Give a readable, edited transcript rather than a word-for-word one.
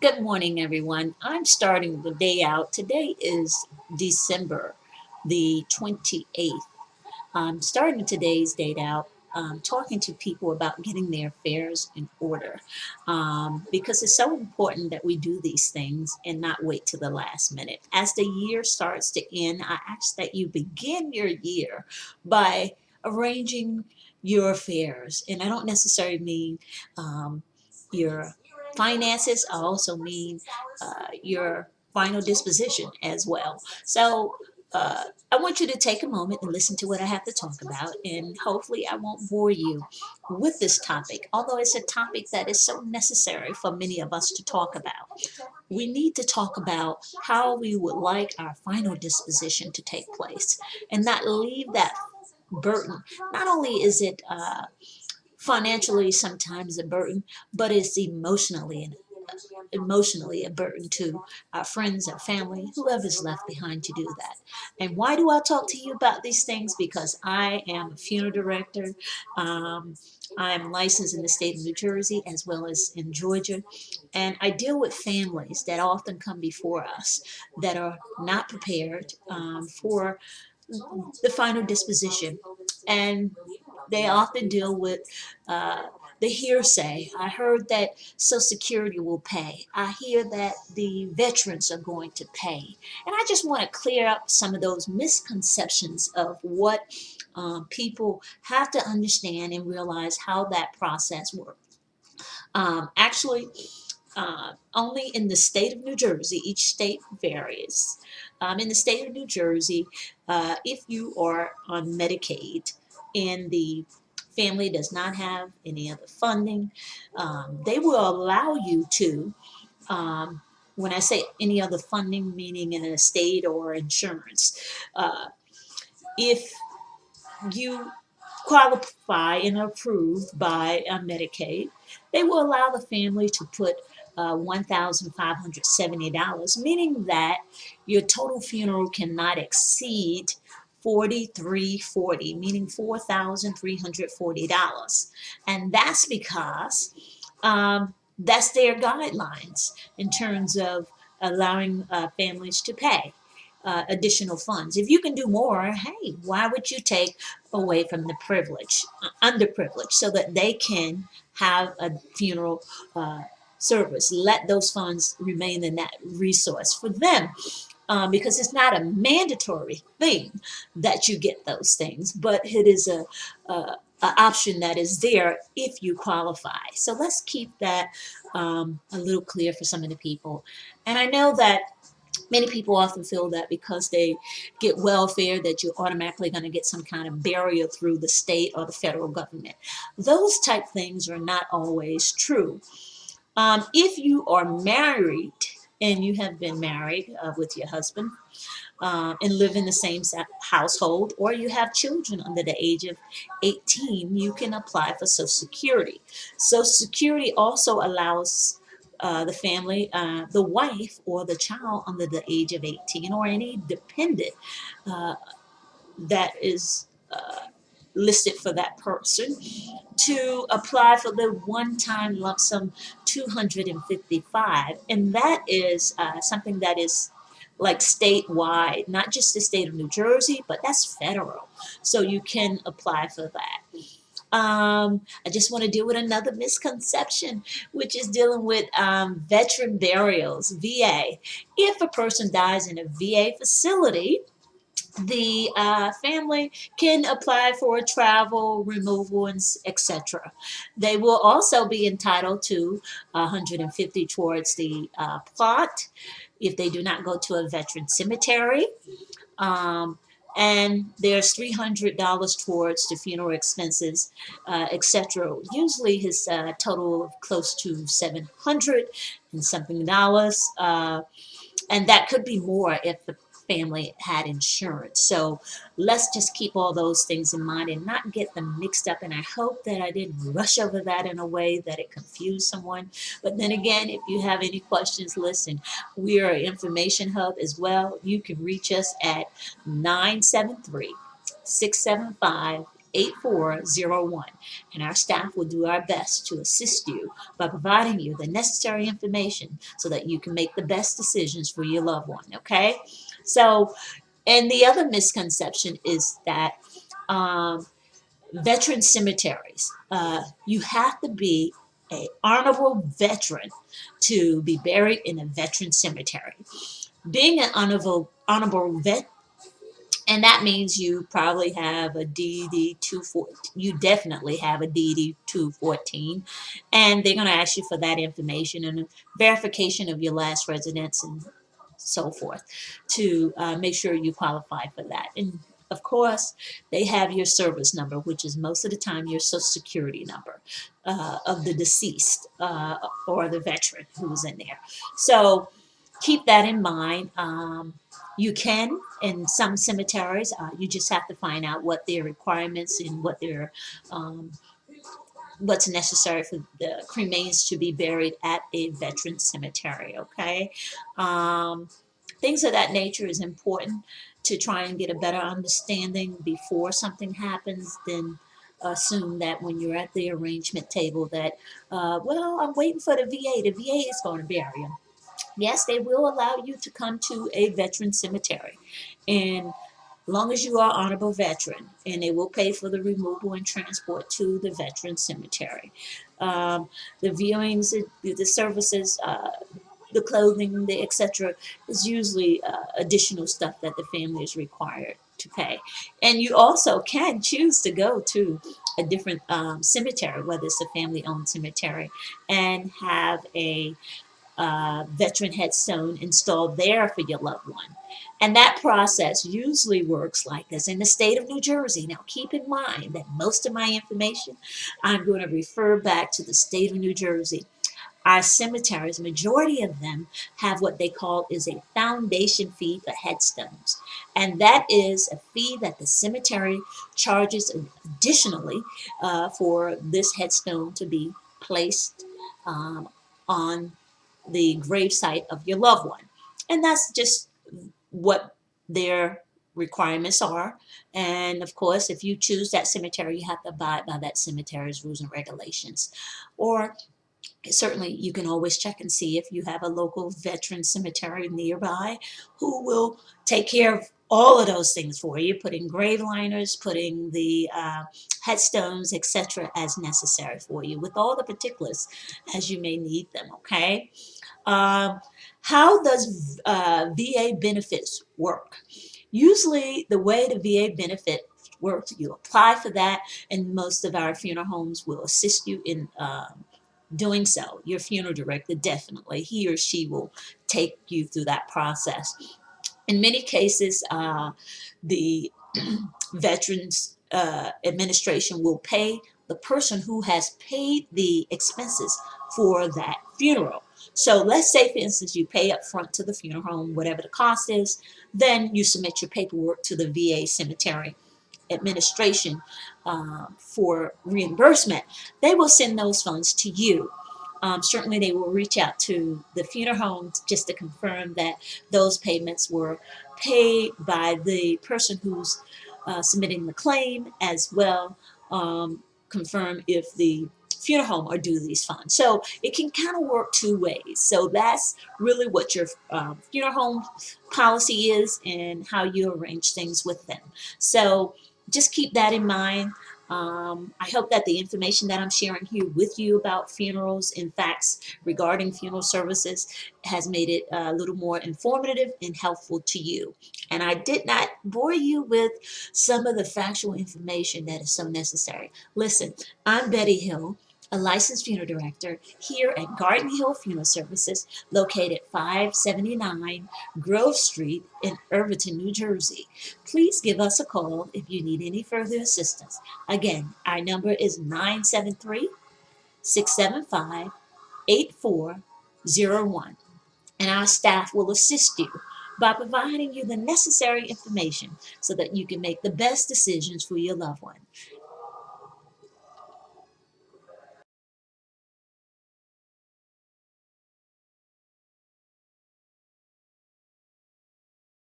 Good morning, everyone. I'm starting the day out. Today is December the 28th. I'm starting today's date out talking to people about getting their affairs in order because it's so important that we do these things and not wait to the last minute. As the year starts to end, I ask that you begin your year by arranging your affairs. And I don't necessarily mean your finances, I also mean your final disposition as well. So, I want you to take a moment and listen to what I have to talk about, and hopefully, I won't bore you with this topic, although it's a topic that is so necessary for many of us to talk about. We need to talk about how we would like our final disposition to take place and not leave that burden. Not only is it financially sometimes a burden, but it's emotionally a burden to our friends, our family, whoever's left behind to do that. And why do I talk to you about these things? Because I am a funeral director. Um, I am licensed in the state of New Jersey as well as in Georgia. And I deal with families that often come before us that are not prepared for the final disposition. And they often deal with uh, the hearsay. I heard that Social Security will pay. I hear that the veterans are going to pay. And I just want to clear up some of those misconceptions of what people have to understand and realize how that process works. Actually, only in the state of New Jersey, each state varies. In the state of New Jersey, if you are on Medicaid and the family does not have any other funding, they will allow you to. Um, when I say any other funding, meaning an estate or insurance, uh, if you qualify and are approved by Medicaid, they will allow the family to put $1,570, meaning that your total funeral cannot exceed 4340, meaning $4,340. And that's because that's their guidelines in terms of allowing families to pay additional funds. If you can do more, hey, why would you take away from the privilege, underprivileged, so that they can have a funeral service? Let those funds remain in that resource for them. Because it's not a mandatory thing that you get those things, but it is a option that is there if you qualify. So let's keep that a little clear for some of the people. And I know that many people often feel that because they get welfare that you're automatically going to get some kind of barrier through the state or the federal government. Those type things are not always true. If you are married and you have been married with your husband and live in the same household, or you have children under the age of 18, you can apply for Social Security. Social Security also allows the family, the wife or the child under the age of 18, or any dependent uh, that is listed for that person, to apply for the one-time lump sum 255, and that is something that is like statewide, not just the state of New Jersey, but that's federal. So you can apply for that. I just want to deal with another misconception, which is dealing with veteran burials, VA. If a person dies in a VA facility, the family can apply for travel removal and etc. They will also be entitled to 150 towards the plot if they do not go to a veteran cemetery. Um, and there's $300 towards the funeral expenses, etc. Usually his total of close to 700 and something dollars. And that could be more if the family had insurance. So let's just keep all those things in mind and not get them mixed up. And I hope that I didn't rush over that in a way that it confused someone. But then again, if you have any questions, listen, we are an information hub as well. You can reach us at 973 675 8401, and our staff will do our best to assist you by providing you the necessary information so that you can make the best decisions for your loved one, okay? So, and the other misconception is that veteran cemeteries, you have to be an honorable veteran to be buried in a veteran cemetery. Being an honorable vet, and that means you probably have a DD 214. You definitely have a DD 214, and they're going to ask you for that information and a verification of your last residence and so forth to make sure you qualify for that. And of course, they have your service number, which is most of the time your social security number of the deceased or the veteran who's in there. So keep that in mind. You can, in some cemeteries, you just have to find out what their requirements and what their what's necessary for the cremains to be buried at a veteran cemetery. Okay, things of that nature is important to try and get a better understanding before something happens. Then assume that when you're at the arrangement table that, well, I'm waiting for the VA. The VA is going to bury him. Yes, they will allow you to come to a veteran cemetery, and as long as you are honorable veteran, and they will pay for the removal and transport to the veteran cemetery. The viewings, the services, the clothing, the etc. is usually additional stuff that the family is required to pay. And you also can choose to go to a different cemetery, whether it's a family-owned cemetery, and have a veteran headstone installed there for your loved one. And that process usually works like this in the state of New Jersey. Now, keep in mind that most of my information, I'm going to refer back to the state of New Jersey. Our cemeteries, majority of them, have what they call is a foundation fee for headstones. And that is a fee that the cemetery charges additionally for this headstone to be placed on the gravesite of your loved one. And that's just what their requirements are. And of course, if you choose that cemetery, you have to abide by that cemetery's rules and regulations. Or certainly you can always check and see if you have a local veteran cemetery nearby who will take care of all of those things for you, putting grave liners, putting the headstones, etc., as necessary for you, with all the particulars as you may need them. Okay. How does VA benefits work? Usually the way the VA benefit works, you apply for that, and most of our funeral homes will assist you in doing so. Your funeral director, definitely, he or she will take you through that process. In many cases, the Veterans Administration will pay the person who has paid the expenses for that funeral. So let's say, for instance, you pay up front to the funeral home, whatever the cost is, then you submit your paperwork to the VA Cemetery Administration for reimbursement. They will send those funds to you. Certainly they will reach out to the funeral homes just to confirm that those payments were paid by the person who's submitting the claim, as well confirm if the funeral home are due these funds. So it can kind of work two ways. So that's really what your funeral home policy is and how you arrange things with them. So just keep that in mind. I hope that the information that I'm sharing here with you about funerals and facts regarding funeral services has made it a little more informative and helpful to you. And I did not bore you with some of the factual information that is so necessary. Listen, I'm Betty Hill, a licensed funeral director here at GardenHill Funeral Services, located 579 Grove Street in Irvington, New Jersey. Please give us a call if you need any further assistance. Again, our number is 973-675-8401, and our staff will assist you by providing you the necessary information so that you can make the best decisions for your loved one.